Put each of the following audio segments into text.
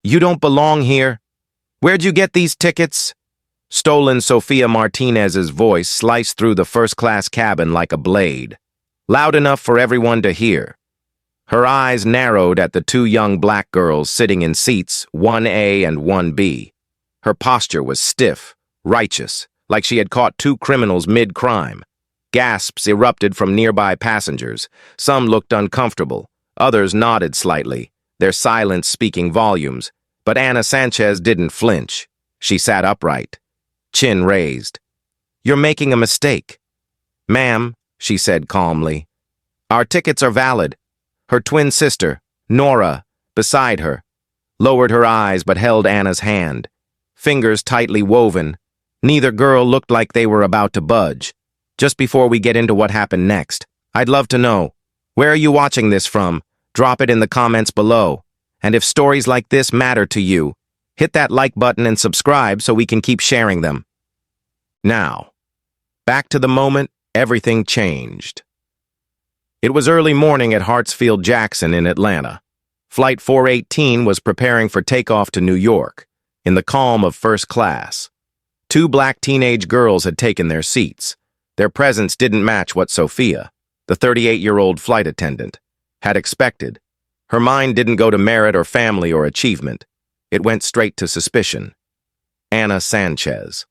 You don't belong here. Where'd you get these tickets? Stolen Sofia Martinez's voice sliced through the first-class cabin like a blade, loud enough for everyone to hear. Her eyes narrowed at the two young black girls sitting in seats 1A and 1B. Her posture was stiff, righteous, like she had caught two criminals mid-crime. Gasps erupted from nearby passengers. Some looked uncomfortable. Others nodded slightly, their silence speaking volumes. But Anna Sanchez didn't flinch. She sat upright, chin raised. "You're making a mistake." "Ma'am," she said calmly. "Our tickets are valid." Her twin sister, Nora, beside her, lowered her eyes but held Anna's hand. Fingers tightly woven, neither girl looked like they were about to budge. "Just before we get into what happened next, I'd love to know, where are you watching this from? Drop it in the comments below. And if stories like this matter to you, hit that like button and subscribe so we can keep sharing them." Now, back to the moment everything changed. It was early morning at Hartsfield-Jackson in Atlanta. Flight 418 was preparing for takeoff to New York, in the calm of first class. Two black teenage girls had taken their seats. Their presence didn't match what Sofia, the 38-year-old flight attendant, had expected. Her mind didn't go to merit or family or achievement. It went straight to suspicion. Anna Sanchez.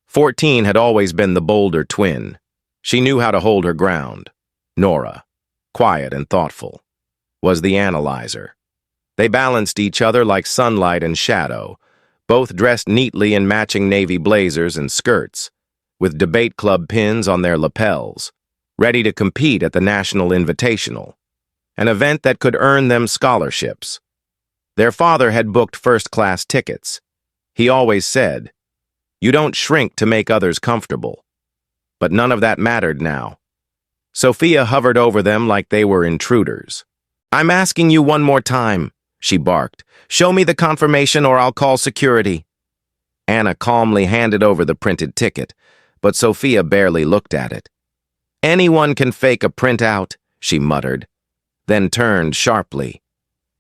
14 had always been the bolder twin. She knew how to hold her ground. Nora, quiet and thoughtful, was the analyzer. They balanced each other like sunlight and shadow, both dressed neatly in matching navy blazers and skirts, with debate club pins on their lapels, ready to compete at the National Invitational, an event that could earn them scholarships. Their father had booked first-class tickets. He always said, "You don't shrink to make others comfortable." But none of that mattered now. Sofia hovered over them like they were intruders. "I'm asking you one more time," she barked. "Show me the confirmation or I'll call security." Anna calmly handed over the printed ticket, but Sofia barely looked at it. "Anyone can fake a printout," she muttered, then turned sharply.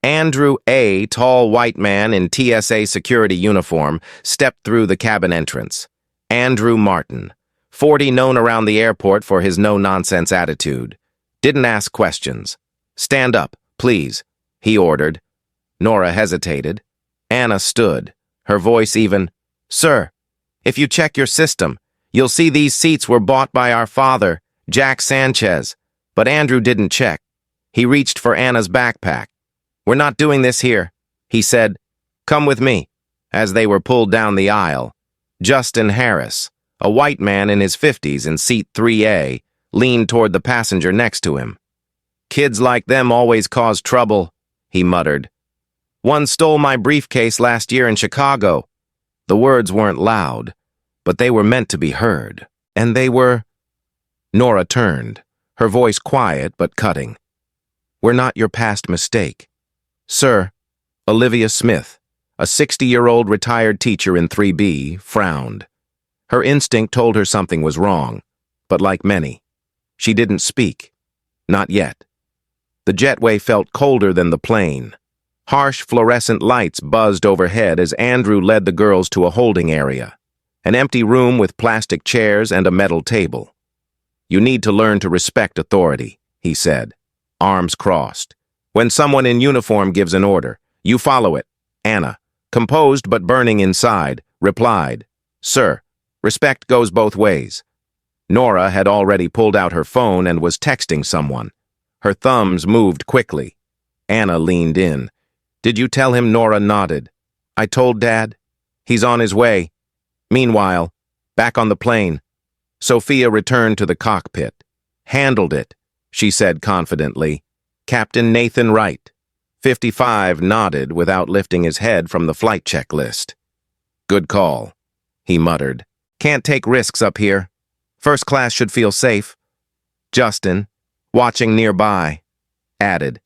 Andrew A., tall white man in TSA security uniform, stepped through the cabin entrance. Andrew Martin, 40, known around the airport for his no-nonsense attitude. Didn't ask questions. "Stand up, please," he ordered. Nora hesitated. Anna stood, her voice even. "Sir, if you check your system, you'll see these seats were bought by our father, Jack Sanchez." But Andrew didn't check. He reached for Anna's backpack. "We're not doing this here," he said. "Come with me." As they were pulled down the aisle, Justin Harris, a white man in his 50s in seat 3A, leaned toward the passenger next to him. "Kids like them always cause trouble," he muttered. "One stole my briefcase last year in Chicago." The words weren't loud, but they were meant to be heard. And they were... Nora turned, her voice quiet but cutting. "We're not your past mistake." "Sir," Olivia Smith, a 60-year-old retired teacher in 3B, frowned. Her instinct told her something was wrong, but like many, she didn't speak. Not yet. The jetway felt colder than the plane. Harsh fluorescent lights buzzed overhead as Andrew led the girls to a holding area, an empty room with plastic chairs and a metal table. "You need to learn to respect authority," he said, arms crossed. "When someone in uniform gives an order, you follow it." Anna, composed but burning inside, replied, "Sir, respect goes both ways." Nora had already pulled out her phone and was texting someone. Her thumbs moved quickly. Anna leaned in. "Did you tell him?" Nora nodded. "I told Dad. He's on his way." Meanwhile, back on the plane, Sofia returned to the cockpit. "Handled it," she said confidently. "Captain Nathan Wright." 55 nodded without lifting his head from the flight checklist. "Good call," he muttered. "Can't take risks up here. First class should feel safe." Justin, watching nearby, added,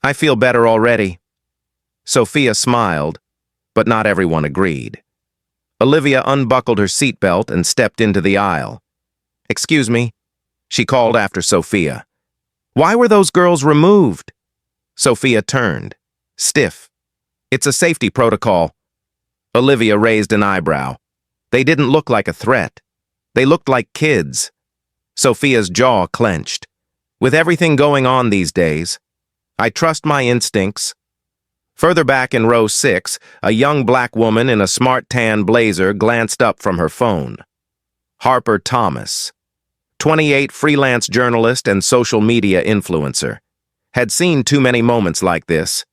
"I feel better already." Sofia smiled, but not everyone agreed. Olivia unbuckled her seatbelt and stepped into the aisle. "Excuse me," she called after Sofia. "Why were those girls removed?" Sofia turned, stiff. It's a safety protocol. Olivia raised an eyebrow. They didn't look like a threat. They looked like kids. Sophia's jaw clenched. With everything going on these days, I trust my instincts. Further back in row 6, a young black woman in a smart tan blazer glanced up from her phone. Harper Thomas, 28, freelance journalist and social media influencer, had seen too many moments like this.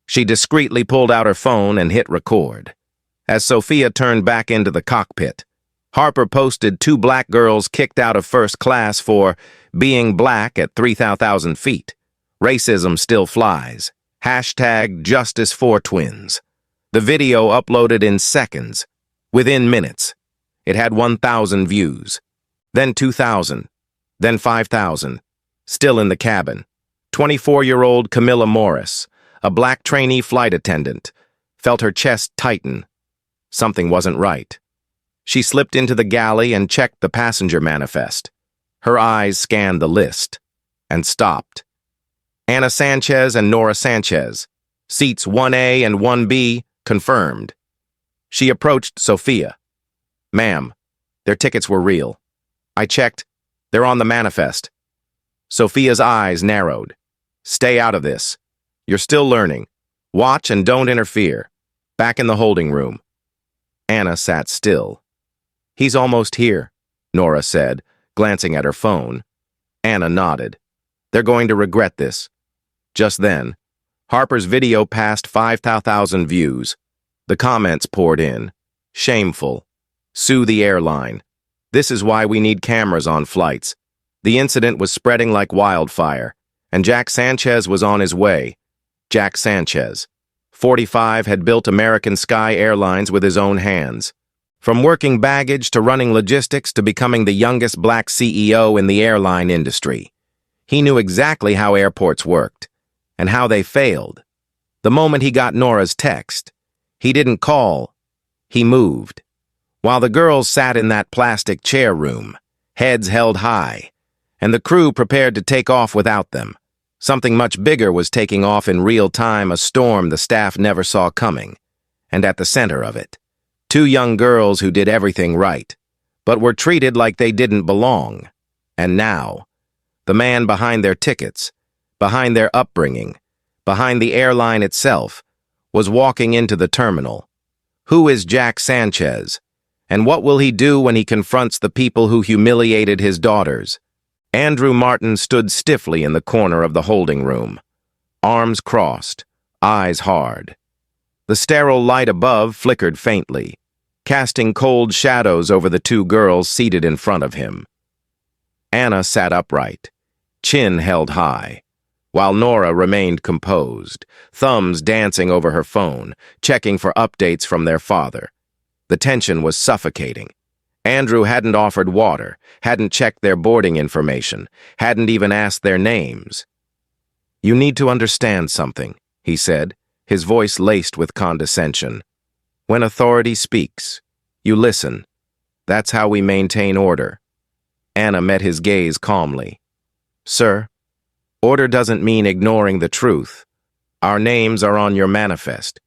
She discreetly pulled out her phone and hit record. As Sophia turned back into the cockpit, Harper posted 2 black girls kicked out of first class for being black at 3,000 feet. Racism still flies. Hashtag Justice for Twins. The video uploaded in seconds. Within minutes, it had 1,000 views. Then 2,000. Then 5,000. Still in the cabin. 24-year-old Camilla Morris, a black trainee flight attendant, felt her chest tighten. Something wasn't right. She slipped into the galley and checked the passenger manifest. Her eyes scanned the list and stopped. Anna Sanchez and Nora Sanchez, seats 1A and 1B, confirmed. She approached Sophia. Ma'am, their tickets were real. I checked. They're on the manifest. Sophia's eyes narrowed. Stay out of this. You're still learning. Watch and don't interfere. Back in the holding room. Anna sat still. He's almost here, Nora said, glancing at her phone. Anna nodded. They're going to regret this. Just then, Harper's video passed 5,000 views. The comments poured in. Shameful. Sue the airline. This is why we need cameras on flights. The incident was spreading like wildfire, and Jack Sanchez was on his way. Jack Sanchez, 45, had built American Sky Airlines with his own hands. From working baggage to running logistics to becoming the youngest black CEO in the airline industry. He knew exactly how airports worked and how they failed. The moment he got Nora's text, he didn't call, he moved. While the girls sat in that plastic chair room, heads held high, and the crew prepared to take off without them. Something much bigger was taking off in real time, a storm the staff never saw coming. And at the center of it, 2 young girls who did everything right, but were treated like they didn't belong. And now, the man behind their tickets, behind their upbringing, behind the airline itself, was walking into the terminal. Who is Jack Sanchez? And what will he do when he confronts the people who humiliated his daughters? Andrew Martin stood stiffly in the corner of the holding room, arms crossed, eyes hard. The sterile light above flickered faintly, casting cold shadows over the 2 girls seated in front of him. Anna sat upright, chin held high, while Nora remained composed, thumbs dancing over her phone, checking for updates from their father. The tension was suffocating. Andrew hadn't offered water, hadn't checked their boarding information, hadn't even asked their names. You need to understand something, he said, his voice laced with condescension. When authority speaks, you listen. That's how we maintain order. Anna met his gaze calmly. Sir, order doesn't mean ignoring the truth. Our names are on your manifest.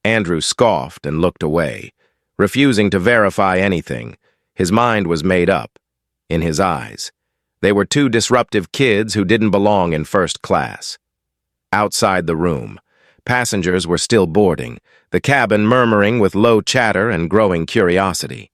Andrew scoffed and looked away, refusing to verify anything. His mind was made up. In his eyes, they were 2 disruptive kids who didn't belong in first class. Outside the room, passengers were still boarding, the cabin murmuring with low chatter and growing curiosity.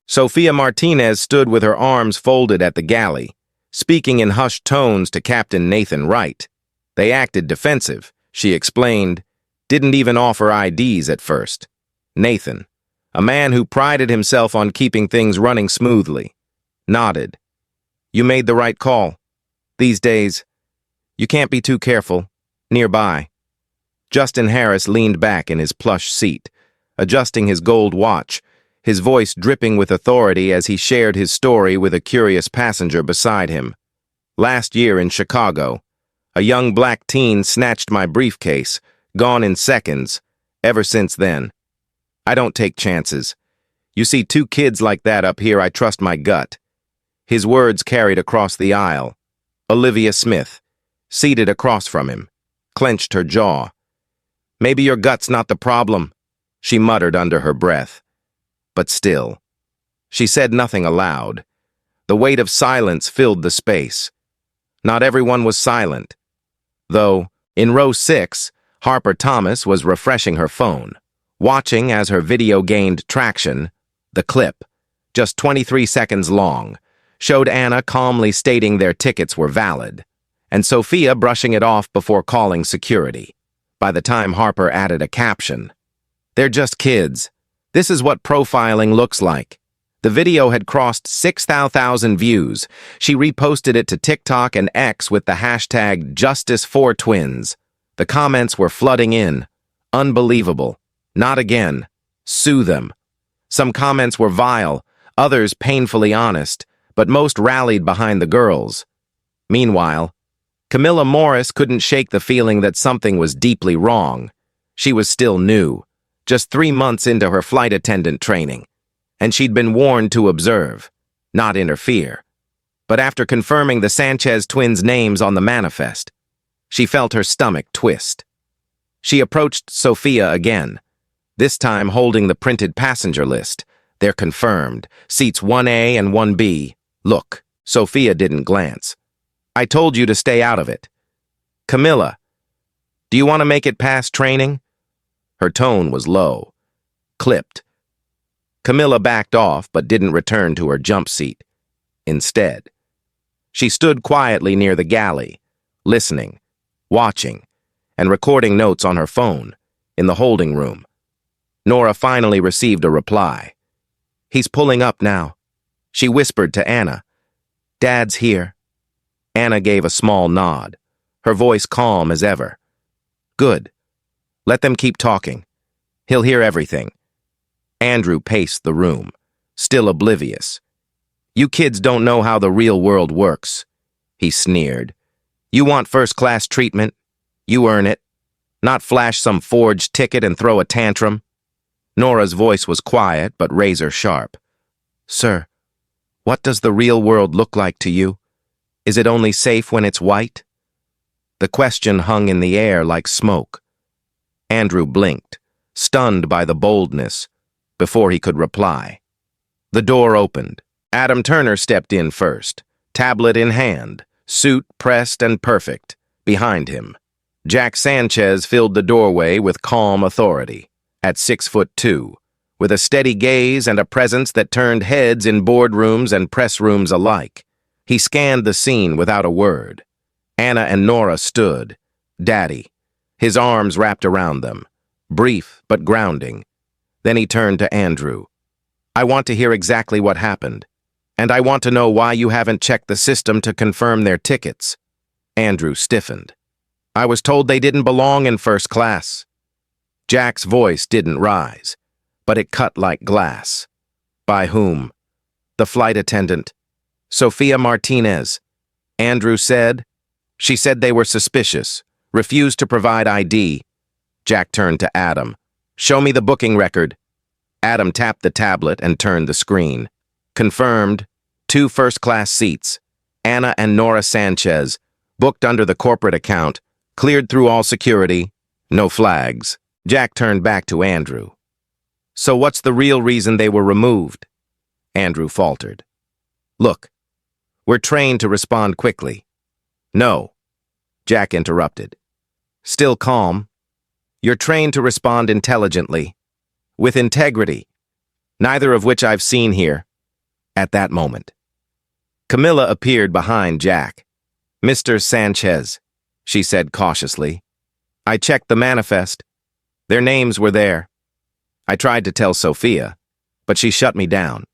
Sophia Martinez stood with her arms folded at the galley, speaking in hushed tones to Captain Nathan Wright. They acted defensive, she explained, didn't even offer IDs at first. Nathan, a man who prided himself on keeping things running smoothly, nodded. You made the right call. These days, you can't be too careful. Nearby. Justin Harris leaned back in his plush seat, adjusting his gold watch, his voice dripping with authority as he shared his story with a curious passenger beside him. Last year in Chicago, a young black teen snatched my briefcase, gone in seconds. Ever since then, I don't take chances. You see 2 kids like that up here, I trust my gut. His words carried across the aisle. Olivia Smith, seated across from him, clenched her jaw. Maybe your gut's not the problem, she muttered under her breath. But still, she said nothing aloud. The weight of silence filled the space. Not everyone was silent, though, in row 6, Harper Thomas was refreshing her phone, watching as her video gained traction. The clip, just 23 seconds long, showed Anna calmly stating their tickets were valid, and Sophia brushing it off before calling security. By the time Harper added a caption, "They're just kids. This is what profiling looks like." The video had crossed 6,000 views. She reposted it to TikTok and X with the hashtag #Justice4Twins. The comments were flooding in. Unbelievable. Not again. Sue them. Some comments were vile, others painfully honest, but most rallied behind the girls. Meanwhile, Camilla Morris couldn't shake the feeling that something was deeply wrong. She was still new, just 3 months into her flight attendant training, and she'd been warned to observe, not interfere. But after confirming the Sanchez twins' names on the manifest, she felt her stomach twist. She approached Sophia again, this time holding the printed passenger list. They're confirmed, seats 1A and 1B. Look, Sophia didn't glance. I told you to stay out of it. Camilla, do you want to make it past training? Her tone was low, clipped. Camilla backed off but didn't return to her jump seat. Instead, she stood quietly near the galley, listening, watching, and recording notes on her phone in the holding room. Nora finally received a reply. He's pulling up now. She whispered to Anna. Dad's here. Anna gave a small nod, her voice calm as ever. Good. Let them keep talking. He'll hear everything. Andrew paced the room, still oblivious. You kids don't know how the real world works, he sneered. You want first-class treatment? You earn it. Not flash some forged ticket and throw a tantrum. Nora's voice was quiet but razor-sharp. Sir, what does the real world look like to you? Is it only safe when it's white? The question hung in the air like smoke. Andrew blinked, stunned by the boldness, before he could reply. The door opened. Adam Turner stepped in first, tablet in hand, suit pressed and perfect. Behind him, Jack Sanchez filled the doorway with calm authority. At 6'2", with a steady gaze and a presence that turned heads in boardrooms and press rooms alike. He scanned the scene without a word. Anna and Nora stood, Daddy, his arms wrapped around them, brief but grounding. Then he turned to Andrew. I want to hear exactly what happened, and I want to know why you haven't checked the system to confirm their tickets. Andrew stiffened. I was told they didn't belong in first class. Jack's voice didn't rise, but it cut like glass. By whom? The flight attendant. Sophia Martinez. Andrew said. She said they were suspicious, refused to provide ID. Jack turned to Adam. Show me the booking record. Adam tapped the tablet and turned the screen. Confirmed. 2 first-class seats. Anna and Nora Sanchez. Booked under the corporate account. Cleared through all security. No flags. Jack turned back to Andrew. So what's the real reason they were removed? Andrew faltered. Look, we're trained to respond quickly. No, Jack interrupted. Still calm. You're trained to respond intelligently, with integrity, neither of which I've seen here, at that moment. Camilla appeared behind Jack. Mr. Sanchez, she said cautiously. I checked the manifest. Their names were there. I tried to tell Sophia, but she shut me down.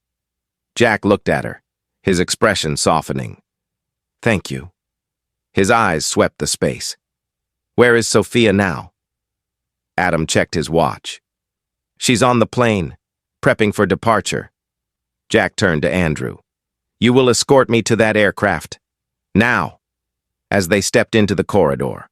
Jack looked at her, his expression softening. Thank you. His eyes swept the space. Where is Sophia now? Adam checked his watch. She's on the plane, prepping for departure. Jack turned to Andrew. You will escort me to that aircraft. Now. As they stepped into the corridor.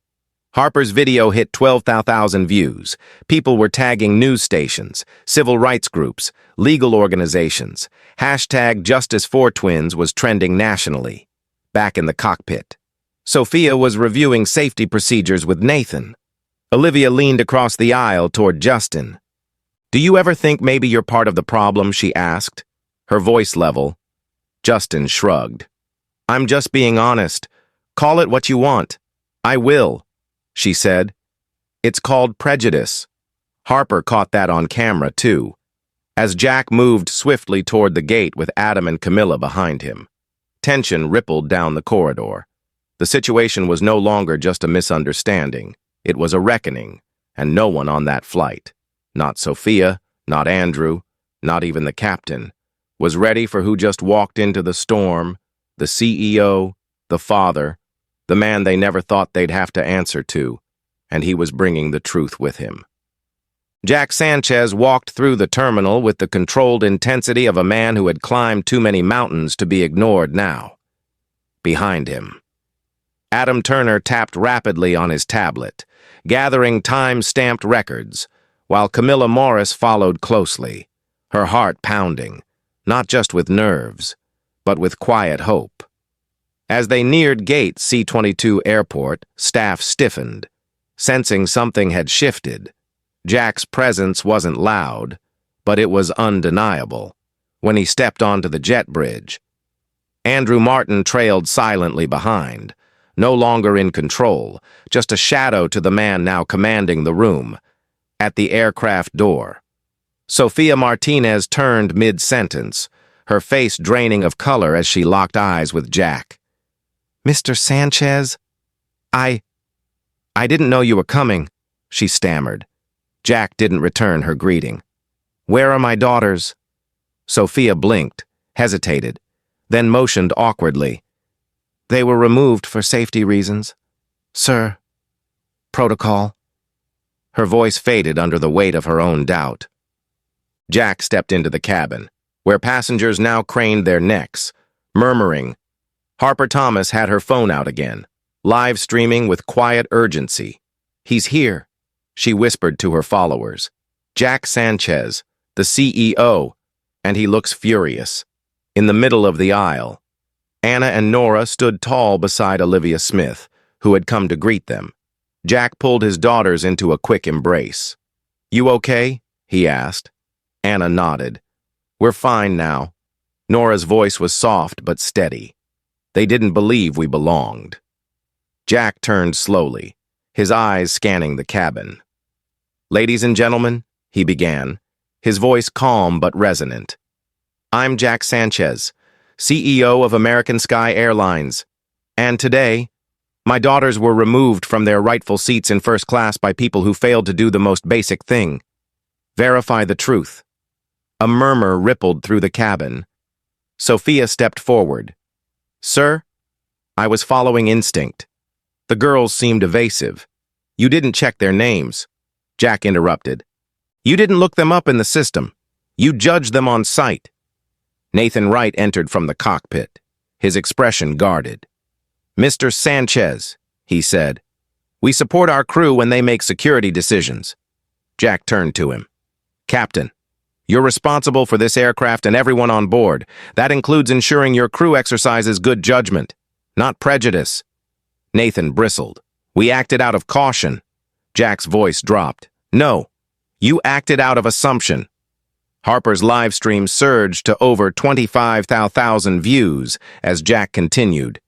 Harper's video hit 12,000 views. People were tagging news stations, civil rights groups, legal organizations. Hashtag Justice4Twins was trending nationally. Back in the cockpit, Sophia was reviewing safety procedures with Nathan. Olivia leaned across the aisle toward Justin. "Do you ever think maybe you're part of the problem?" she asked, her voice level. Justin shrugged. "I'm just being honest. Call it what you want." "I will," she said. "It's called prejudice." Harper caught that on camera, too, as Jack moved swiftly toward the gate with Adam and Camilla behind him. Tension rippled down the corridor. The situation was no longer just a misunderstanding. It was a reckoning, and no one on that flight, not Sophia, not Andrew, not even the captain, was ready for who just walked into the storm, the CEO, the father, the man they never thought they'd have to answer to, and he was bringing the truth with him. Jack Sanchez walked through the terminal with the controlled intensity of a man who had climbed too many mountains to be ignored now. Behind him, Adam Turner tapped rapidly on his tablet, gathering time-stamped records, while Camilla Morris followed closely, her heart pounding, not just with nerves, but with quiet hope. As they neared Gate C-22 Airport, staff stiffened, sensing something had shifted. Jack's presence wasn't loud, but it was undeniable when he stepped onto the jet bridge. Andrew Martin trailed silently behind, no longer in control, just a shadow to the man now commanding the room. At the aircraft door, Sophia Martinez turned mid-sentence, her face draining of color as she locked eyes with Jack. "Mr. Sanchez? I didn't know you were coming," she stammered. Jack didn't return her greeting. "Where are my daughters?" Sophia blinked, hesitated, then motioned awkwardly. "They were removed for safety reasons, sir. Protocol." Her voice faded under the weight of her own doubt. Jack stepped into the cabin, where passengers now craned their necks, murmuring. Harper Thomas had her phone out again, live streaming with quiet urgency. "He's here," she whispered to her followers. "Jack Sanchez, the CEO, and he looks furious." In the middle of the aisle, Anna and Nora stood tall beside Olivia Smith, who had come to greet them. Jack pulled his daughters into a quick embrace. "You okay?" he asked. Anna nodded. "We're fine now." Nora's voice was soft but steady. "They didn't believe we belonged." Jack turned slowly, his eyes scanning the cabin. "Ladies and gentlemen," he began, his voice calm but resonant. "I'm Jack Sanchez, CEO of American Sky Airlines, and today, my daughters were removed from their rightful seats in first class by people who failed to do the most basic thing: verify the truth." A murmur rippled through the cabin. Sophia stepped forward. "Sir, I was following instinct." The girls seemed evasive. "You didn't check their names," Jack interrupted. "You didn't look them up in the system. You judged them on sight." Nathan Wright entered from the cockpit, his expression guarded. "Mr. Sanchez," he said, "we support our crew when they make security decisions." Jack turned to him. "Captain, you're responsible for this aircraft and everyone on board. That includes ensuring your crew exercises good judgment, not prejudice." Nathan bristled. "We acted out of caution." Jack's voice dropped. "No, you acted out of assumption." Harper's live stream surged to over 25,000 views as Jack continued.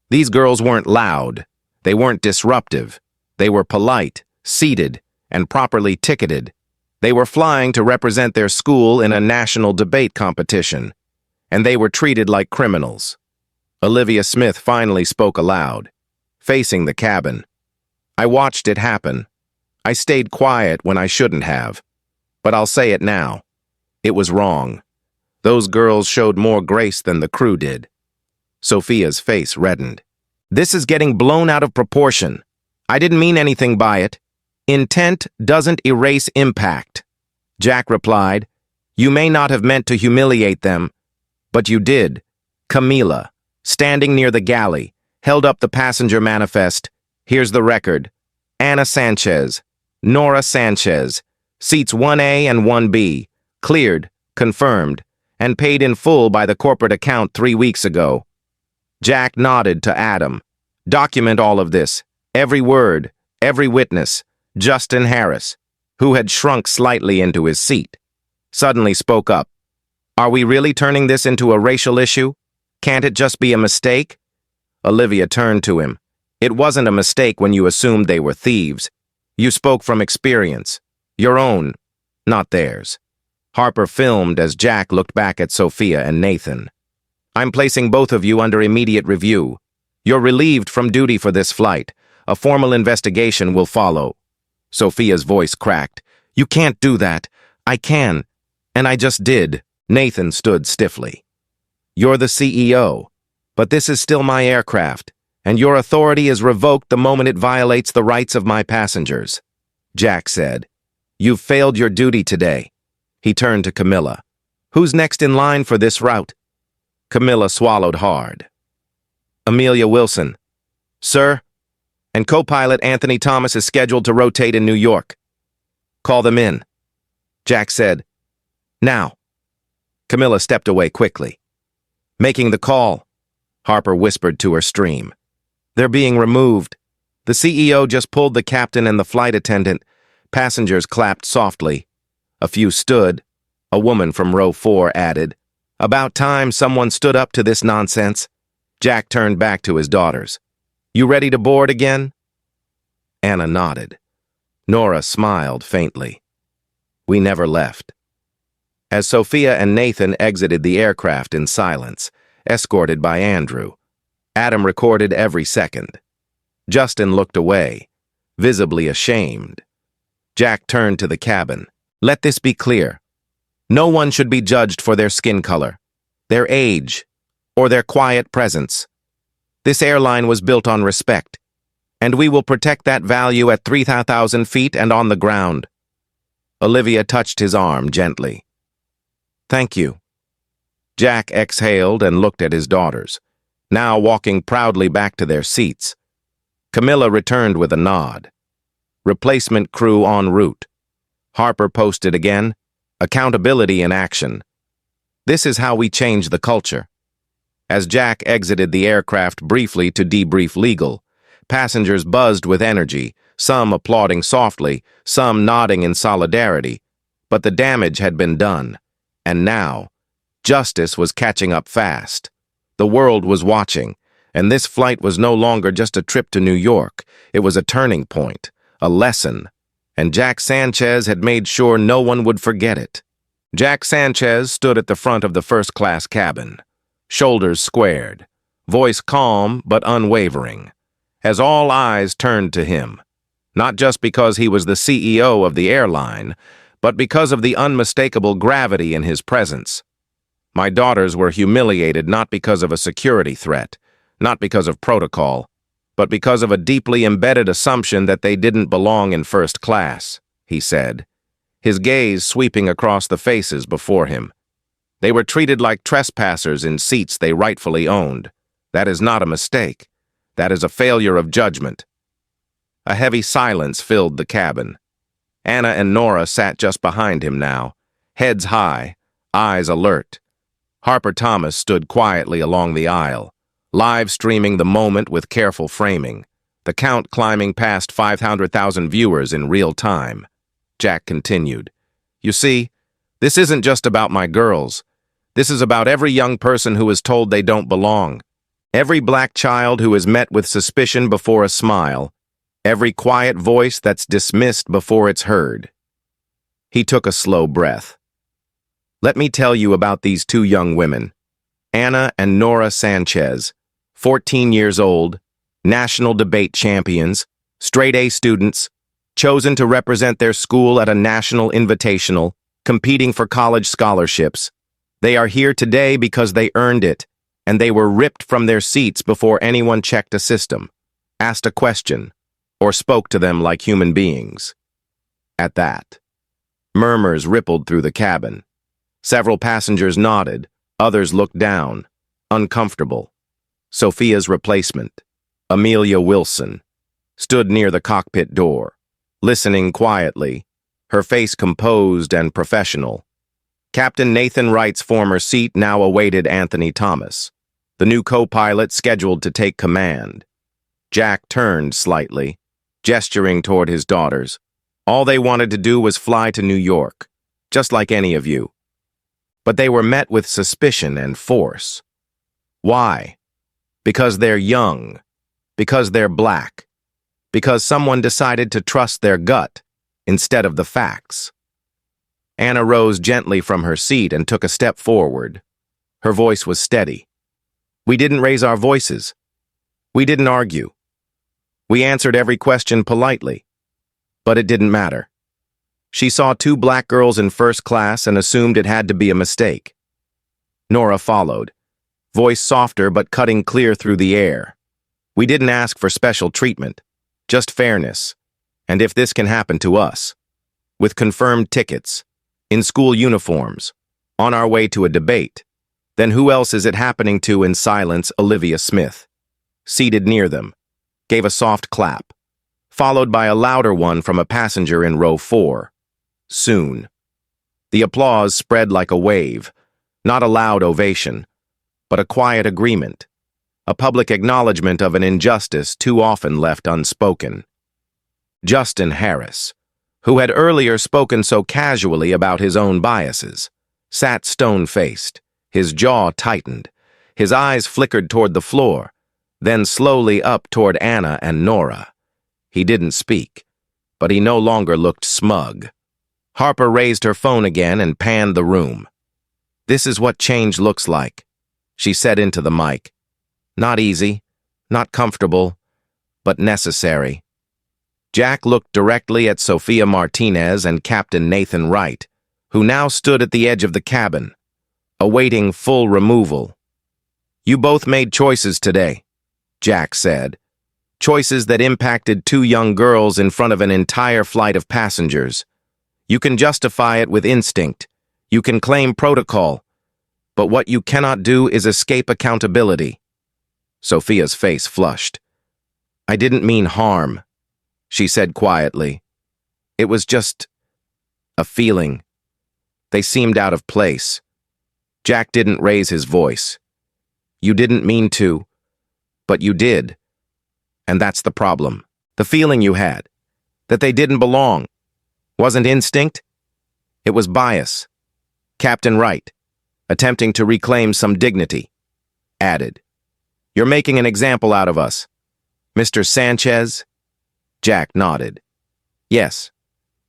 "These girls weren't loud. They weren't disruptive. They were polite, seated, and properly ticketed. They were flying to represent their school in a national debate competition, and they were treated like criminals." Olivia Smith finally spoke aloud, facing the cabin. "I watched it happen. I stayed quiet when I shouldn't have. But I'll say it now. It was wrong. Those girls showed more grace than the crew did." Sophia's face reddened. "This is getting blown out of proportion. I didn't mean anything by it. Intent doesn't erase impact." Jack replied, "You may not have meant to humiliate them, but you did." Camila, standing near the galley, held up the passenger manifest. "Here's the record. Anna Sanchez, Nora Sanchez, seats 1A and 1B, cleared, confirmed, and paid in full by the corporate account 3 weeks ago." Jack nodded to Adam. "Document all of this, every word, every witness. Justin Harris, who had shrunk slightly into his seat, suddenly spoke up. Are we really turning this into a racial issue? Can't it just be a mistake? Olivia turned to him. It wasn't a mistake when you assumed they were thieves. You spoke from experience. Your own, not theirs. Harper filmed as Jack looked back at Sophia and Nathan. I'm placing both of you under immediate review. You're relieved from duty for this flight. A formal investigation will follow. Sophia's voice cracked. You can't do that. I can. And I just did. Nathan stood stiffly. You're the CEO, but this is still my aircraft, and your authority is revoked the moment it violates the rights of my passengers. Jack said, You've failed your duty today. He turned to Camilla. Who's next in line for this route? Camilla swallowed hard. Amelia Wilson. Sir? And co-pilot Anthony Thomas is scheduled to rotate in New York. Call them in. Jack said, Now. Camilla stepped away quickly. Making the call, Harper whispered to her stream. They're being removed. The CEO just pulled the captain and the flight attendant. Passengers clapped softly. A few stood. A woman from row 4 added, About time someone stood up to this nonsense. Jack turned back to his daughters. You ready to board again? Anna nodded. Nora smiled faintly. We never left. As Sophia and Nathan exited the aircraft in silence, escorted by Andrew, Adam recorded every second. Justin looked away, visibly ashamed. Jack turned to the cabin. Let this be clear. No one should be judged for their skin color, their age, or their quiet presence. This airline was built on respect, and we will protect that value at 3,000 feet and on the ground. Olivia touched his arm gently. Thank you. Jack exhaled and looked at his daughters, now walking proudly back to their seats. Camilla returned with a nod. Replacement crew en route. Harper posted again, accountability in action. This is how we change the culture. As Jack exited the aircraft briefly to debrief legal, passengers buzzed with energy, some applauding softly, some nodding in solidarity. But the damage had been done. And now, justice was catching up fast. The world was watching, and this flight was no longer just a trip to New York. It was a turning point, a lesson, and Jack Sanchez had made sure no one would forget it. Jack Sanchez stood at the front of the first-class cabin, shoulders squared, voice calm but unwavering, as all eyes turned to him, not just because he was the CEO of the airline, but because of the unmistakable gravity in his presence. My daughters were humiliated not because of a security threat, not because of protocol, but because of a deeply embedded assumption that they didn't belong in first class, he said, his gaze sweeping across the faces before him. They were treated like trespassers in seats they rightfully owned. That is not a mistake. That is a failure of judgment. A heavy silence filled the cabin. Anna and Nora sat just behind him now, heads high, eyes alert. Harper Thomas stood quietly along the aisle, live streaming the moment with careful framing, the count climbing past 500,000 viewers in real time. Jack continued, You see, this isn't just about my girls. This is about every young person who is told they don't belong, every black child who is met with suspicion before a smile, every quiet voice that's dismissed before it's heard. He took a slow breath. Let me tell you about these two young women, Anna and Nora Sanchez, 14 years old, national debate champions, straight-A students, chosen to represent their school at a national invitational, competing for college scholarships. They are here today because they earned it, and they were ripped from their seats before anyone checked a system, asked a question, or spoke to them like human beings. At that, murmurs rippled through the cabin. Several passengers nodded, others looked down, uncomfortable. Sophia's replacement, Amelia Wilson, stood near the cockpit door, listening quietly, her face composed and professional. Captain Nathan Wright's former seat now awaited Anthony Thomas, the new co-pilot scheduled to take command. Jack turned slightly, gesturing toward his daughters. All they wanted to do was fly to New York, just like any of you. But they were met with suspicion and force. Why? Because they're young. Because they're black. Because someone decided to trust their gut instead of the facts. Anna rose gently from her seat and took a step forward. Her voice was steady. We didn't raise our voices. We didn't argue. We answered every question politely. But it didn't matter. She saw two black girls in first class and assumed it had to be a mistake. Nora followed, voice softer but cutting clear through the air. We didn't ask for special treatment, just fairness. And if this can happen to us, with confirmed tickets, in school uniforms, on our way to a debate, then who else is it happening to in silence? Olivia Smith, seated near them, gave a soft clap, followed by a louder one from a passenger in row 4. Soon. The applause spread like a wave, not a loud ovation, but a quiet agreement, a public acknowledgement of an injustice too often left unspoken. Justin Harris, who had earlier spoken so casually about his own biases, sat stone-faced, his jaw tightened, his eyes flickered toward the floor, then slowly up toward Anna and Nora. He didn't speak, but he no longer looked smug. Harper raised her phone again and panned the room. "This is what change looks like," she said into the mic. "Not easy, not comfortable, but necessary." Jack looked directly at Sophia Martinez and Captain Nathan Wright, who now stood at the edge of the cabin, awaiting full removal. "You both made choices today," Jack said. "Choices that impacted two young girls in front of an entire flight of passengers. You can justify it with instinct. You can claim protocol. But what you cannot do is escape accountability." Sophia's face flushed. "I didn't mean harm," she said quietly. "It was just a feeling. They seemed out of place." Jack didn't raise his voice. "You didn't mean to, but you did. And that's the problem. The feeling you had, that they didn't belong, wasn't instinct. It was bias." Captain Wright, attempting to reclaim some dignity, added, "You're making an example out of us. Mr. Sanchez?" Jack nodded. "Yes,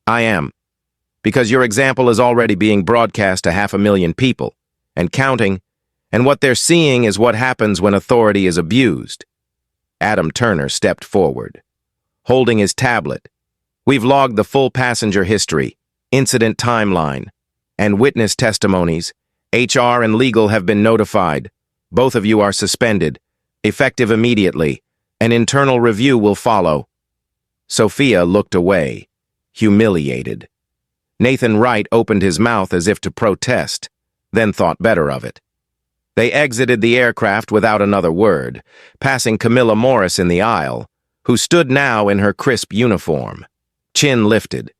I am. Because your example is already being broadcast to 500,000 people, and counting, and what they're seeing is what happens when authority is abused." Adam Turner stepped forward, holding his tablet. "We've logged the full passenger history, incident timeline, and witness testimonies. HR and legal have been notified. Both of you are suspended, effective immediately. An internal review will follow." Sophia looked away, humiliated. Nathan Wright opened his mouth as if to protest, then thought better of it. They exited the aircraft without another word, passing Camilla Morris in the aisle, who stood now in her crisp uniform, chin lifted.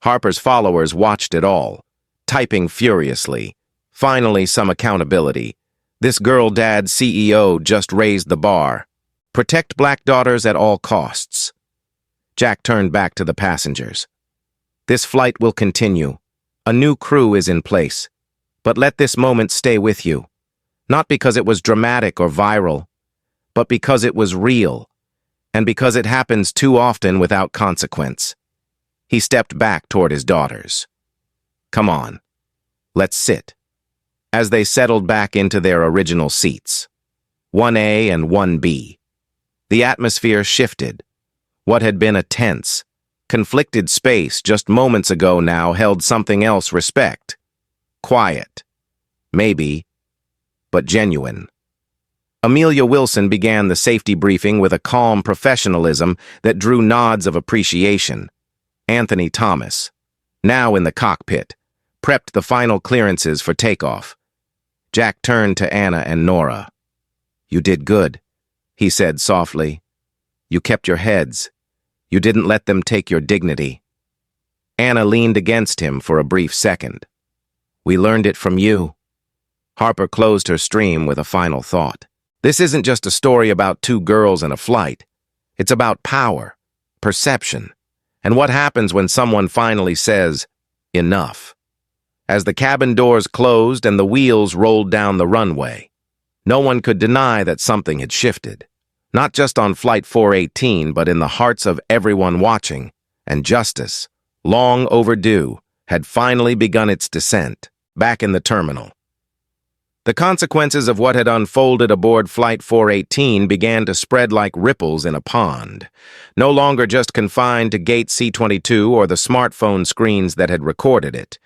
Harper's followers watched it all, typing furiously. Finally, some accountability. This girl dad CEO just raised the bar. Protect black daughters at all costs. Jack turned back to the passengers. "This flight will continue. A new crew is in place. But let this moment stay with you. Not because it was dramatic or viral, but because it was real, and because it happens too often without consequence." He stepped back toward his daughters. "Come on, let's sit." As they settled back into their original seats, 1A and 1B, the atmosphere shifted. What had been a tense, conflicted space just moments ago now held something else: respect. Quiet. Maybe, but genuine. Amelia Wilson began the safety briefing with a calm professionalism that drew nods of appreciation. Anthony Thomas, now in the cockpit, prepped the final clearances for takeoff. Jack turned to Anna and Nora. "You did good," he said softly. "You kept your heads. You didn't let them take your dignity." Anna leaned against him for a brief second. "We learned it from you." Harper closed her stream with a final thought. "This isn't just a story about two girls and a flight. It's about power, perception, And what happens when someone finally says, enough? As the cabin doors closed and the wheels rolled down the runway, no one could deny that something had shifted. Not just on Flight 418, but in the hearts of everyone watching, and justice, long overdue, had finally begun its descent, back in the terminal. The consequences of what had unfolded aboard Flight 418 began to spread like ripples in a pond, no longer just confined to Gate C-22 or the smartphone screens that had recorded it.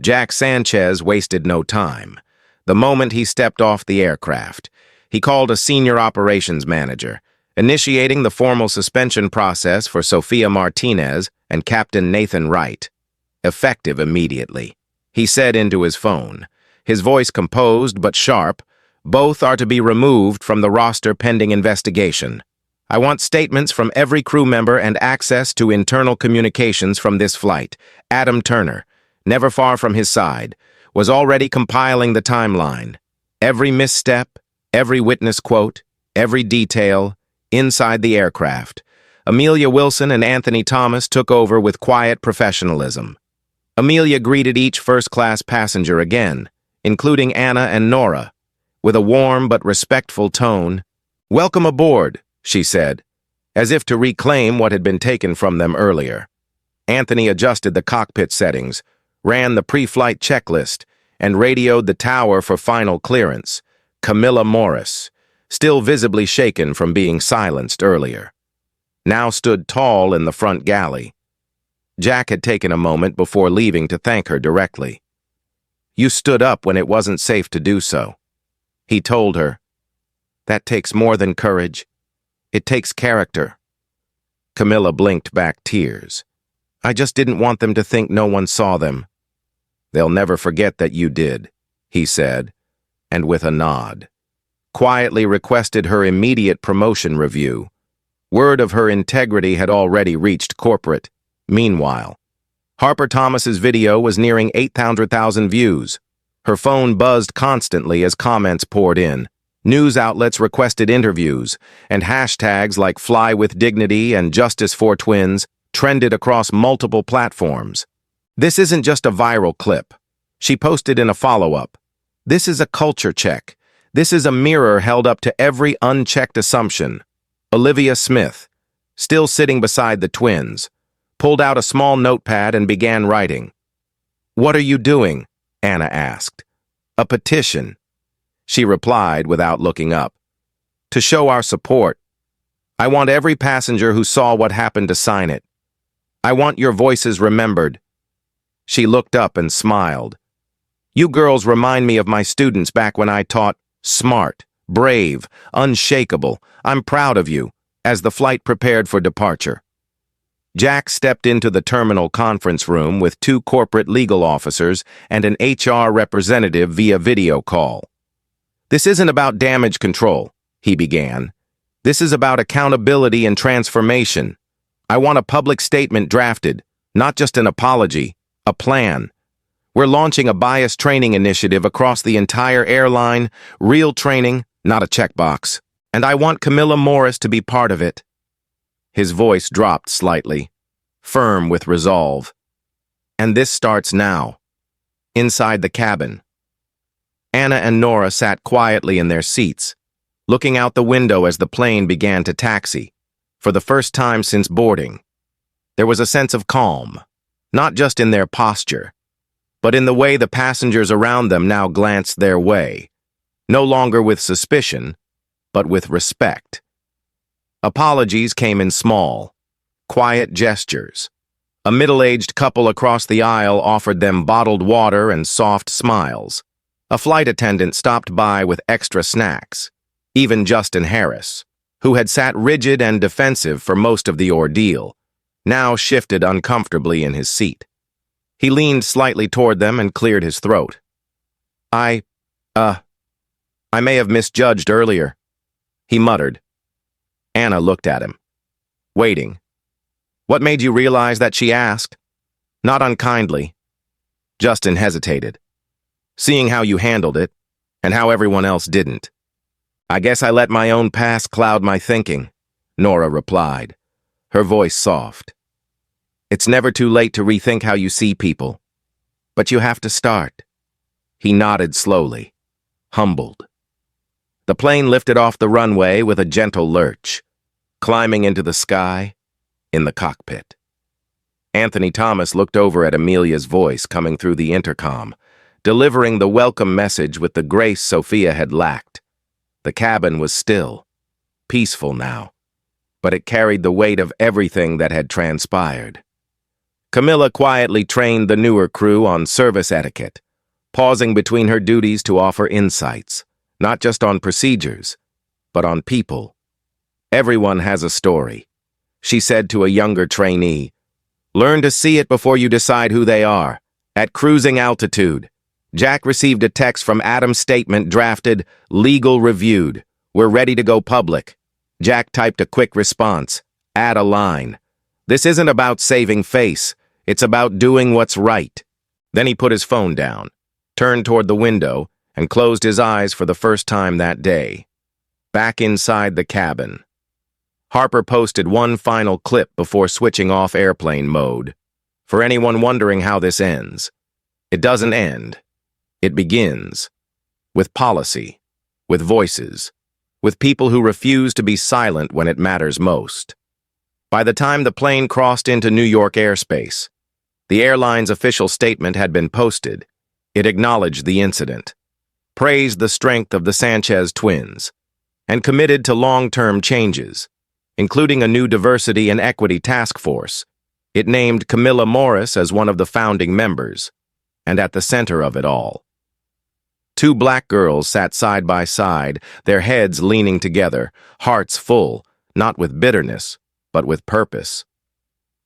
Jack Sanchez wasted no time. The moment he stepped off the aircraft, he called a senior operations manager, initiating the formal suspension process for Sofia Martinez and Captain Nathan Wright. Effective immediately. He said into his phone, his voice composed but sharp, "Both are to be removed from the roster pending investigation. I want statements from every crew member and access to internal communications from this flight." Adam Turner, never far from his side, was already compiling the timeline. Every misstep, every witness quote, every detail, inside the aircraft. Amelia Wilson and Anthony Thomas took over with quiet professionalism. Amelia greeted each first-class passenger again, including Anna and Nora, with a warm but respectful tone. "Welcome aboard," she said, as if to reclaim what had been taken from them earlier. Anthony adjusted the cockpit settings, ran the pre-flight checklist, and radioed the tower for final clearance. Camilla Morris, still visibly shaken from being silenced earlier, now stood tall in the front galley. Jack had taken a moment before leaving to thank her directly. "You stood up when it wasn't safe to do so," he told her. "That takes more than courage. It takes character." Camilla blinked back tears. "I just didn't want them to think no one saw them." "They'll never forget that you did," he said, and with a nod, quietly requested her immediate promotion review. Word of her integrity had already reached corporate. Meanwhile, Harper Thomas's video was nearing 800,000 views. Her phone buzzed constantly as comments poured in. News outlets requested interviews, and hashtags like Fly with Dignity and Justice for Twins trended across multiple platforms. "This isn't just a viral clip," she posted in a follow-up. "This is a culture check. This is a mirror held up to every unchecked assumption." Olivia Smith, still sitting beside the twins, pulled out a small notepad and began writing. "What are you doing?" Anna asked. "A petition," she replied without looking up. "To show our support. I want every passenger who saw what happened to sign it. I want your voices remembered." She looked up and smiled. "You girls remind me of my students back when I taught smart, brave, unshakable. I'm proud of you," as the flight prepared for departure. Jack stepped into the terminal conference room with 2 corporate legal officers and an HR representative via video call. "This isn't about damage control," he began. "This is about accountability and transformation. I want a public statement drafted, not just an apology, a plan. We're launching a bias training initiative across the entire airline, real training, not a checkbox. And I want Camilla Morris to be part of it." His voice dropped slightly, firm with resolve. "And this starts now." Inside the cabin, Anna and Nora sat quietly in their seats, looking out the window as the plane began to taxi, for the first time since boarding. There was a sense of calm, not just in their posture, but in the way the passengers around them now glanced their way, no longer with suspicion, but with respect. Apologies came in small, quiet gestures. A middle-aged couple across the aisle offered them bottled water and soft smiles. A flight attendant stopped by with extra snacks. Even Justin Harris, who had sat rigid and defensive for most of the ordeal, now shifted uncomfortably in his seat. He leaned slightly toward them and cleared his throat. I may have misjudged earlier," he muttered. Anna looked at him, waiting. "What made you realize that?" she asked. Not unkindly. Justin hesitated, seeing how you handled it, and how everyone else didn't. "I guess I let my own past cloud my thinking," Nora replied, her voice soft. It's never too late to rethink how you see people. But you have to start. He nodded slowly, humbled. The plane lifted off the runway with a gentle lurch, climbing into the sky, in the cockpit. Anthony Thomas looked over at Amelia's voice coming through the intercom, delivering the welcome message with the grace Sophia had lacked. The cabin was still, peaceful now, but it carried the weight of everything that had transpired. Camilla quietly trained the newer crew on service etiquette, pausing between her duties to offer insights, not just on procedures, but on people. Everyone has a story, she said to a younger trainee. Learn to see it before you decide who they are. At cruising altitude, Jack received a text from Adam's statement drafted, legal reviewed. We're ready to go public. Jack typed a quick response. Add a line. This isn't about saving face. It's about doing what's right. Then he put his phone down, turned toward the window, and closed his eyes for the first time that day. Back inside the cabin, Harper posted one final clip before switching off airplane mode. For anyone wondering how this ends, it doesn't end. It begins. With policy, with voices, with people who refuse to be silent when it matters most. By the time the plane crossed into New York airspace, the airline's official statement had been posted. It acknowledged the incident, praised the strength of the Sanchez twins, and committed to long-term changes, including a new diversity and equity task force. It named Camilla Morris as one of the founding members, and at the center of it all. Two black girls sat side by side, their heads leaning together, hearts full, not with bitterness, but with purpose.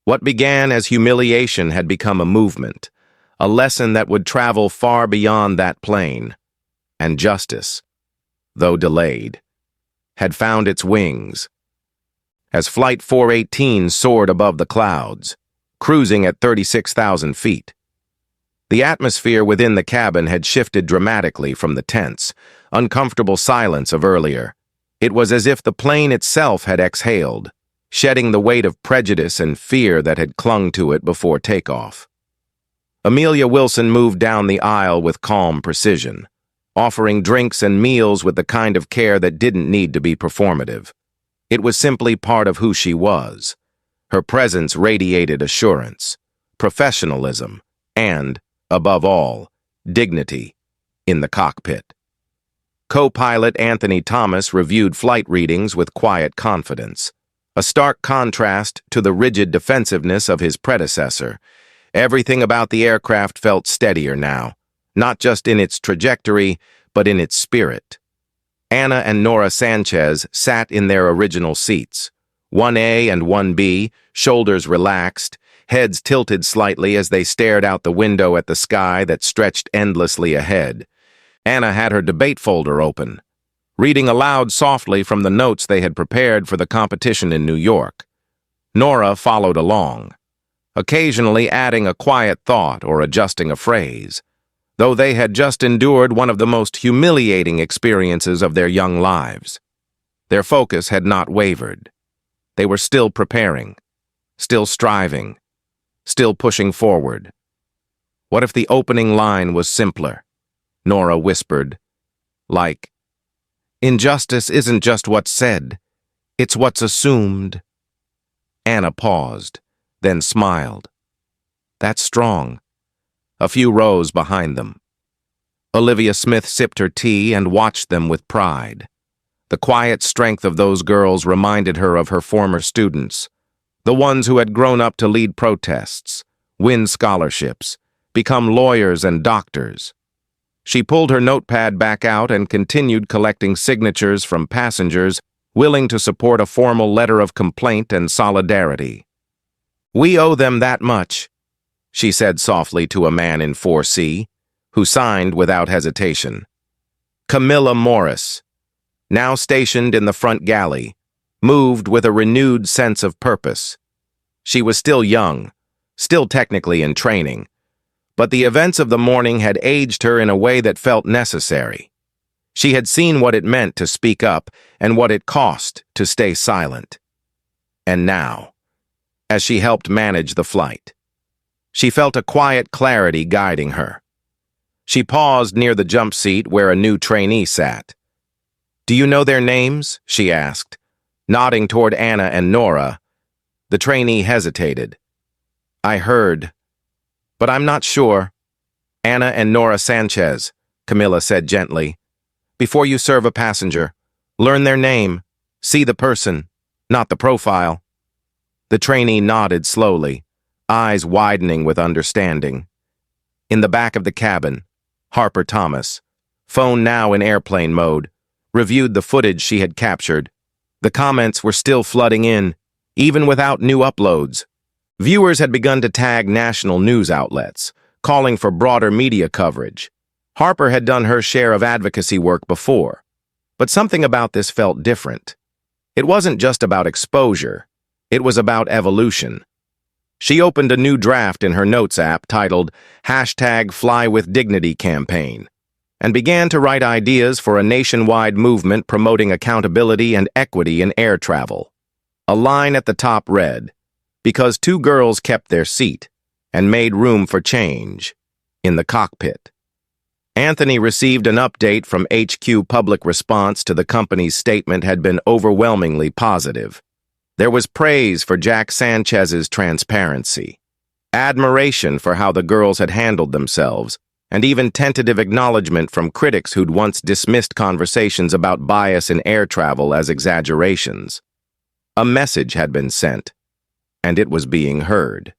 What began as humiliation had become a movement, a lesson that would travel far beyond that plane. And justice, though delayed, had found its wings. As Flight 418 soared above the clouds, cruising at 36,000 feet. The atmosphere within the cabin had shifted dramatically from the tense, uncomfortable silence of earlier. It was as if the plane itself had exhaled, shedding the weight of prejudice and fear that had clung to it before takeoff. Amelia Wilson moved down the aisle with calm precision, offering drinks and meals with the kind of care that didn't need to be performative. It was simply part of who she was. Her presence radiated assurance, professionalism, and, above all, dignity in the cockpit. Co-pilot Anthony Thomas reviewed flight readings with quiet confidence, a stark contrast to the rigid defensiveness of his predecessor. Everything about the aircraft felt steadier now, not just in its trajectory, but in its spirit. Anna and Nora Sanchez sat in their original seats, 1A and 1B, shoulders relaxed, heads tilted slightly as they stared out the window at the sky that stretched endlessly ahead. Anna had her debate folder open, reading aloud softly from the notes they had prepared for the competition in New York. Nora followed along, occasionally adding a quiet thought or adjusting a phrase, though they had just endured one of the most humiliating experiences of their young lives. Their focus had not wavered. They were still preparing, still striving, still pushing forward. What if the opening line was simpler? Nora whispered, like, "Injustice isn't just what's said, it's what's assumed." Anna paused, then smiled. That's strong. A few rows behind them. Olivia Smith sipped her tea and watched them with pride. The quiet strength of those girls reminded her of her former students, the ones who had grown up to lead protests, win scholarships, become lawyers and doctors. She pulled her notepad back out and continued collecting signatures from passengers willing to support a formal letter of complaint and solidarity. "We owe them that much," she said softly to a man in 4C, who signed without hesitation. Camilla Morris, now stationed in the front galley, moved with a renewed sense of purpose. She was still young, still technically in training, but the events of the morning had aged her in a way that felt necessary. She had seen what it meant to speak up and what it cost to stay silent. And now, as she helped manage the flight. She felt a quiet clarity guiding her. She paused near the jump seat where a new trainee sat. "Do you know their names?" she asked, nodding toward Anna and Nora. The trainee hesitated. "I heard, but I'm not sure." "Anna and Nora Sanchez," Camilla said gently. "Before you serve a passenger, learn their name. See the person, not the profile." The trainee nodded slowly, eyes widening with understanding. In the back of the cabin, Harper Thomas, phone now in airplane mode, reviewed the footage she had captured. The comments were still flooding in, even without new uploads. Viewers had begun to tag national news outlets, calling for broader media coverage. Harper had done her share of advocacy work before, but something about this felt different. It wasn't just about exposure, it was about evolution. She opened a new draft in her notes app titled #FlyWithDignity campaign and began to write ideas for a nationwide movement promoting accountability and equity in air travel. A line at the top read, "Because two girls kept their seat and made room for change in the cockpit." Anthony received an update from HQ. Public response to the company's statement had been overwhelmingly positive. There was praise for Jack Sanchez's transparency, admiration for how the girls had handled themselves, and even tentative acknowledgement from critics who'd once dismissed conversations about bias in air travel as exaggerations. A message had been sent, and it was being heard.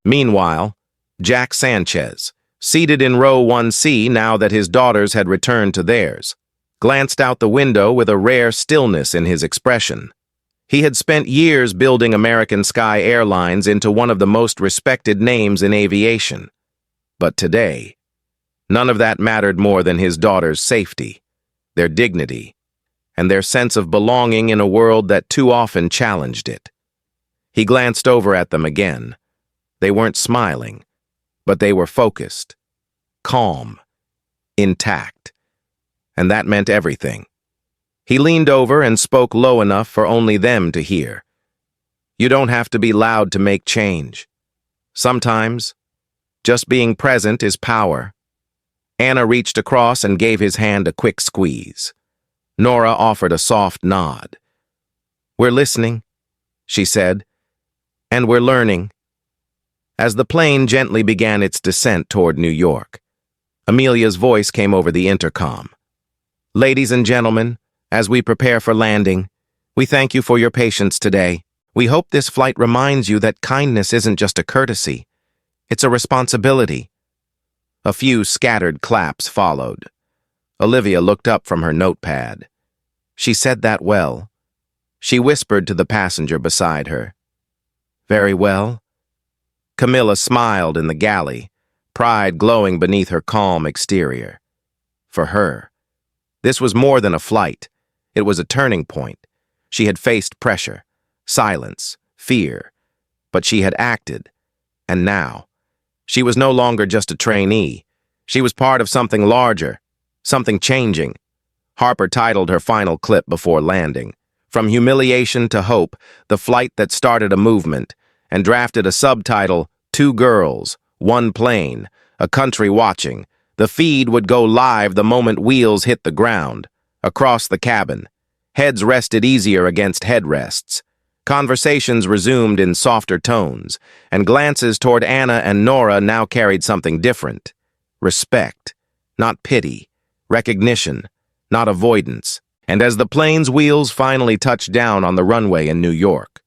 Meanwhile, Jack Sanchez, seated in row 1C now that his daughters had returned to theirs, glanced out the window with a rare stillness in his expression. He had spent years building American Sky Airlines into one of the most respected names in aviation. But today, none of that mattered more than his daughters' safety, their dignity, and their sense of belonging in a world that too often challenged it. He glanced over at them again. They weren't smiling, but they were focused, calm, intact, and that meant everything. He leaned over and spoke low enough for only them to hear. "You don't have to be loud to make change. Sometimes, just being present is power." Anna reached across and gave his hand a quick squeeze. Nora offered a soft nod. "We're listening," she said, "and we're learning." As the plane gently began its descent toward New York, Amelia's voice came over the intercom. "Ladies and gentlemen, as we prepare for landing, we thank you for your patience today. We hope this flight reminds you that kindness isn't just a courtesy, it's a responsibility." A few scattered claps followed. Olivia looked up from her notepad. "She said that well." She whispered to the passenger beside her. "Very well." Camilla smiled in the galley, pride glowing beneath her calm exterior. For her, this was more than a flight. It was a turning point. She had faced pressure, silence, fear, but she had acted. And now, she was no longer just a trainee. She was part of something larger, something changing. Harper titled her final clip before landing, "From Humiliation to Hope, the Flight That Started a Movement," and drafted a subtitle, "Two Girls, One Plane, A Country Watching." The feed would go live the moment wheels hit the ground. Across the cabin, heads rested easier against headrests. Conversations resumed in softer tones, and glances toward Anna and Nora now carried something different. Respect, not pity. Recognition, not avoidance. And as the plane's wheels finally touched down on the runway in New York,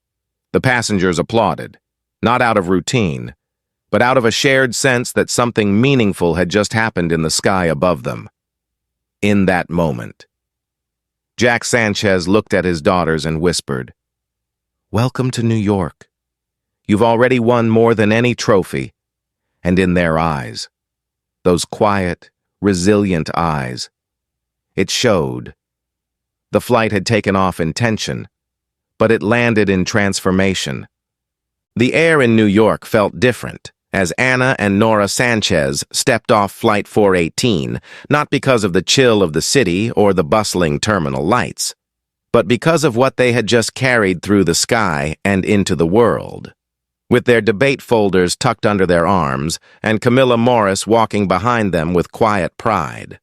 the passengers applauded, not out of routine, but out of a shared sense that something meaningful had just happened in the sky above them. In that moment, Jack Sanchez looked at his daughters and whispered, "Welcome to New York. You've already won more than any trophy." And in their eyes, those quiet, resilient eyes, it showed. The flight had taken off in tension, but it landed in transformation. The air in New York felt different as Anna and Nora Sanchez stepped off Flight 418, not because of the chill of the city or the bustling terminal lights, but because of what they had just carried through the sky and into the world. With their debate folders tucked under their arms, and Camilla Morris walking behind them with quiet pride.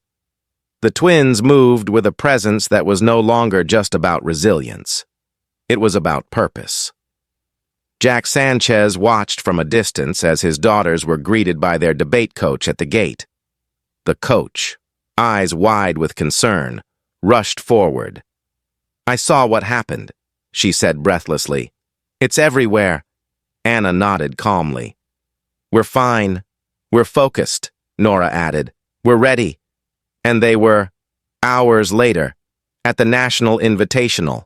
The twins moved with a presence that was no longer just about resilience. It was about purpose. Jack Sanchez watched from a distance as his daughters were greeted by their debate coach at the gate. The coach, eyes wide with concern, rushed forward. "I saw what happened," she said breathlessly. "It's everywhere." Anna nodded calmly. "We're fine. We're focused," Nora added. "We're ready." And they were, hours later, at the National Invitational.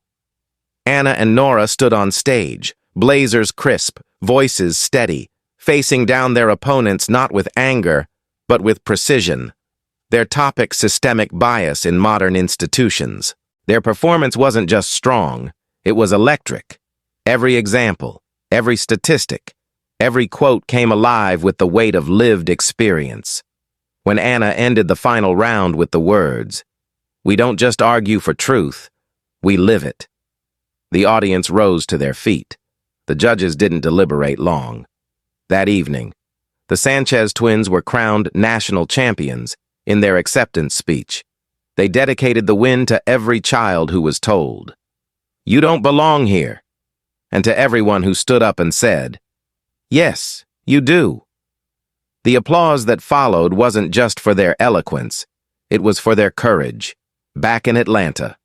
Anna and Nora stood on stage, blazers crisp, voices steady, facing down their opponents not with anger, but with precision. Their topic, systemic bias in modern institutions. Their performance wasn't just strong, it was electric. Every example, every statistic, every quote came alive with the weight of lived experience. When Anna ended the final round with the words, "We don't just argue for truth, we live it," the audience rose to their feet. The judges didn't deliberate long. That evening, the Sanchez twins were crowned national champions in their acceptance speech. They dedicated the win to every child who was told, "You don't belong here," and to everyone who stood up and said, "Yes, you do." The applause that followed wasn't just for their eloquence, it was for their courage. Back in Atlanta,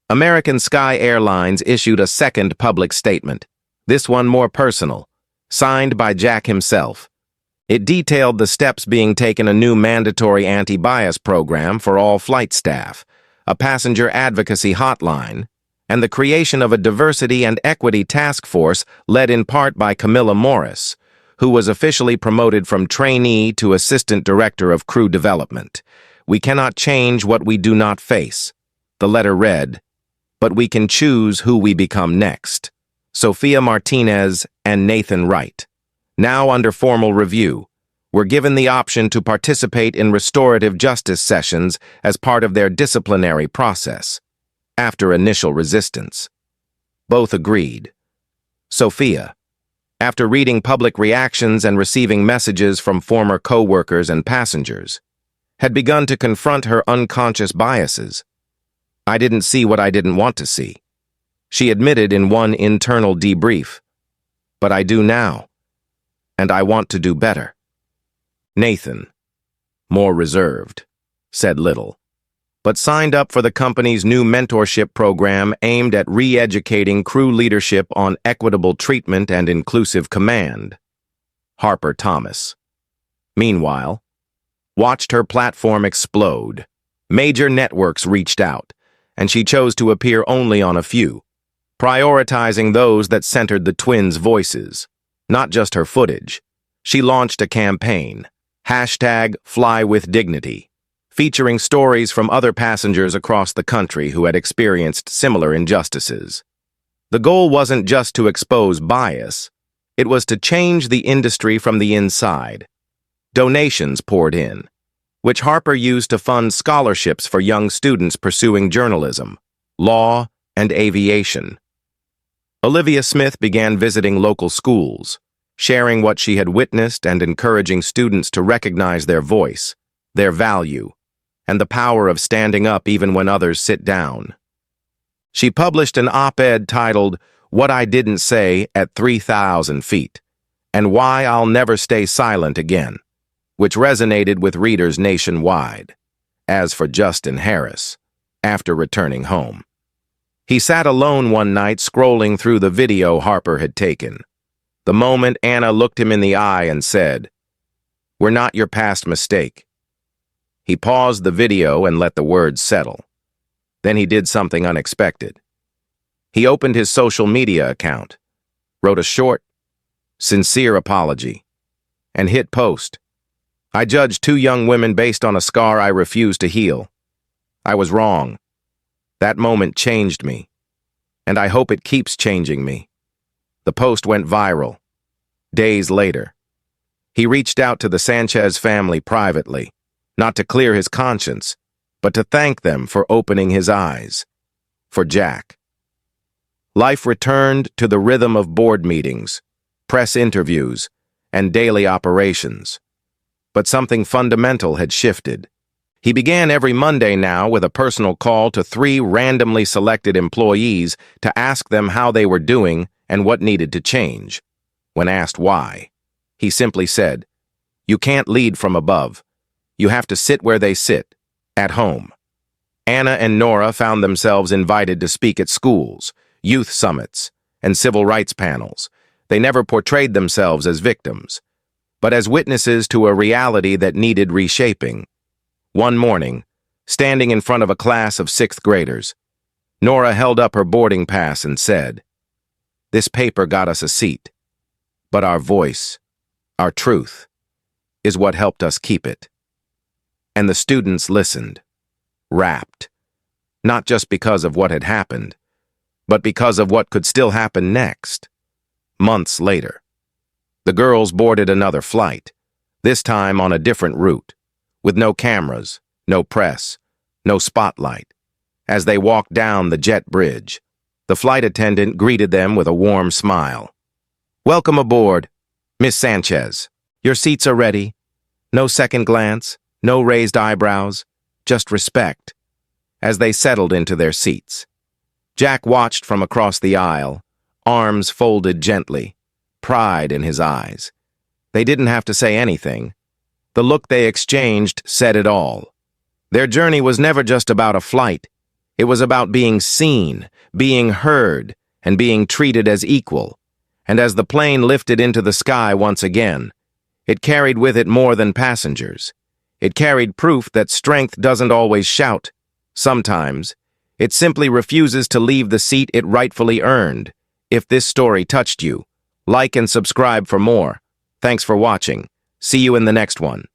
American Sky Airlines issued a second public statement, this one more personal, signed by Jack himself. It detailed the steps being taken: a new mandatory anti-bias program for all flight staff, a passenger advocacy hotline, and the creation of a diversity and equity task force led in part by Camilla Morris, who was officially promoted from trainee to assistant director of crew development. "We cannot change what we do not face," the letter read, "but we can choose who we become next." Sophia Martinez and Nathan Wright, now under formal review, were given the option to participate in restorative justice sessions as part of their disciplinary process. After initial resistance, both agreed. Sophia, after reading public reactions and receiving messages from former co-workers and passengers, had begun to confront her unconscious biases. "I didn't see what I didn't want to see," she admitted in one internal debrief. "But I do now, and I want to do better." Nathan, more reserved, said little, but signed up for the company's new mentorship program aimed at re-educating crew leadership on equitable treatment and inclusive command. Harper Thomas, meanwhile, watched her platform explode. Major networks reached out, and she chose to appear only on a few, prioritizing those that centered the twins' voices, not just her footage. She launched a campaign, #FlyWithDignity, featuring stories from other passengers across the country who had experienced similar injustices. The goal wasn't just to expose bias, it was to change the industry from the inside. Donations poured in, which Harper used to fund scholarships for young students pursuing journalism, law, and aviation. Olivia Smith began visiting local schools, sharing what she had witnessed and encouraging students to recognize their voice, their value, and the power of standing up even when others sit down. She published an op-ed titled, "What I Didn't Say at 3,000 Feet, and Why I'll Never Stay Silent Again," which resonated with readers nationwide. As for Justin Harris, after returning home, he sat alone one night scrolling through the video Harper had taken. The moment Anna looked him in the eye and said, "We're not your past mistake." He paused the video and let the words settle. Then he did something unexpected. He opened his social media account, wrote a short, sincere apology, and hit post. "I judged two young women based on a scar I refused to heal. I was wrong. That moment changed me, and I hope it keeps changing me." The post went viral. Days later, he reached out to the Sanchez family privately, not to clear his conscience, but to thank them for opening his eyes. for Jack. Life returned to the rhythm of board meetings, press interviews, and daily operations. But something fundamental had shifted. He began every Monday now with a personal call to 3 randomly selected employees to ask them how they were doing and what needed to change. When asked why, he simply said, "You can't lead from above. You have to sit where they sit, at home." Anna and Nora found themselves invited to speak at schools, youth summits, and civil rights panels. They never portrayed themselves as victims, but as witnesses to a reality that needed reshaping. One morning, standing in front of a class of 6th graders, Nora held up her boarding pass and said, "This paper got us a seat, but our voice, our truth, is what helped us keep it." And the students listened, rapt, not just because of what had happened, but because of what could still happen next. Months later, the girls boarded another flight, this time on a different route, with no cameras, no press, no spotlight. As they walked down the jet bridge, the flight attendant greeted them with a warm smile. "Welcome aboard, Miss Sanchez. Your seats are ready. No second glance, no raised eyebrows, just respect." As they settled into their seats, Jack watched from across the aisle, arms folded gently, pride in his eyes. They didn't have to say anything. The look they exchanged said it all. Their journey was never just about a flight. It was about being seen, being heard, and being treated as equal. And as the plane lifted into the sky once again, it carried with it more than passengers. It carried proof that strength doesn't always shout. Sometimes, it simply refuses to leave the seat it rightfully earned. If this story touched you, like and subscribe for more. Thanks for watching. See you in the next one.